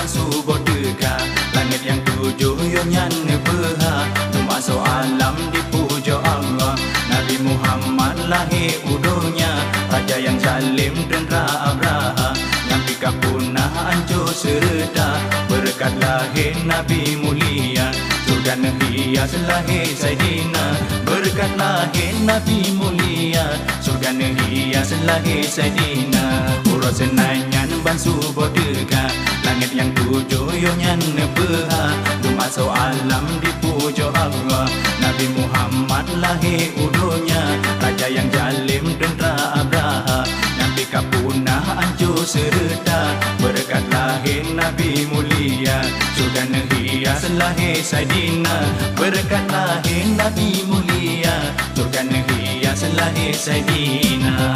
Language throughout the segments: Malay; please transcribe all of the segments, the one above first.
subuh deka. Langit yang tujuh yonyan beha, termasuk alam dipuja Allah. Nabi Muhammad lahir udunya, raja yang zalim dendera Abraha. Yang pika punah hancur serta, berkat lahir Nabi mulia. Surga hias lahir Saidina, berkat lahir Nabi mulia. Surga hias lahir Saidina. Urus senanyan ban subuh deka, langit yang tujuh yonyan beha, termasuk alam dipuja Allah. Nabi Muhammad lahir udunya, raja yang zalim dendera Abraha. Yang pika punah hancur serta, berkat lahir Nabi mulia. Surga hias lahir Saidina, berkat lahir Nabi mulia. Surga hias lahir Saidina.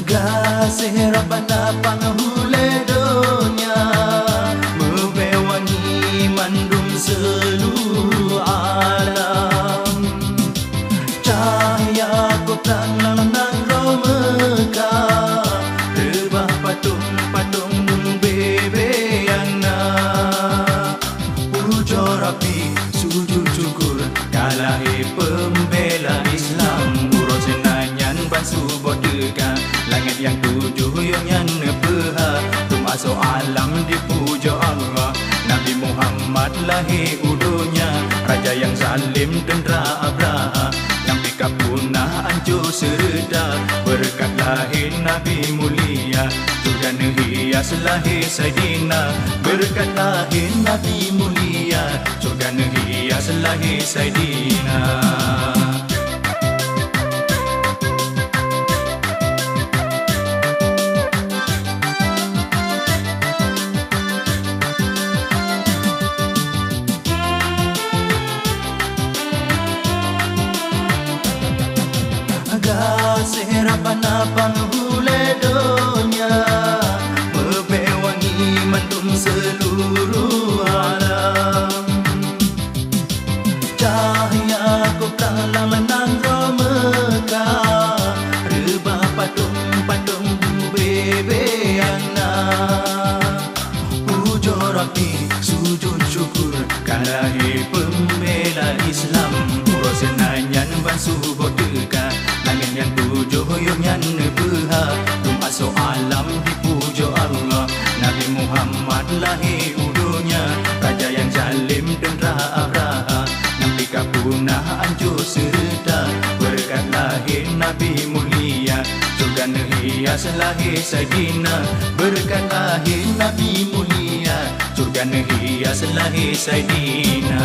Kasih Rabbana panghule dunia, membewangi mandum seluruh alam. Cahaya kota lanang romeka, rebah patung-patung bebeana. Puja Rabbi sujud syukur, kalahi pembela Islam. Urus senanyan ban subuh deka, langit yang tujuh yonyan beha, termasuk alam dipuja Allah. Nabi Muhammad lahir udunya, raja yang zalim dendera Abraha. Yang pika punah hancur serta, berkat lahir Nabi mulia. Surga hias lahir Saidina, berkat lahir Nabi mulia. Surga hias lahir Saidina. Kasih Rabbana panghule dunia, membewangi mandum seluruh alam. Cahaya kota lanang romeka, rebah patung-patung bebeana. Puja Rabbi sujud syukur, kalahi pembela Islam. Urus senanyan ban subuh deka, langit yang tujuh yonyan beha, termasuk alam dipuja Allah. Nabi Muhammad lahir udunya, raja yang zalim dendera Abraha. Yang pika punah hancur serta, berkat lahir Nabi mulia. Surga hias lahir Saidina, berkat lahir Nabi mulia. Surga hias lahir Saidina.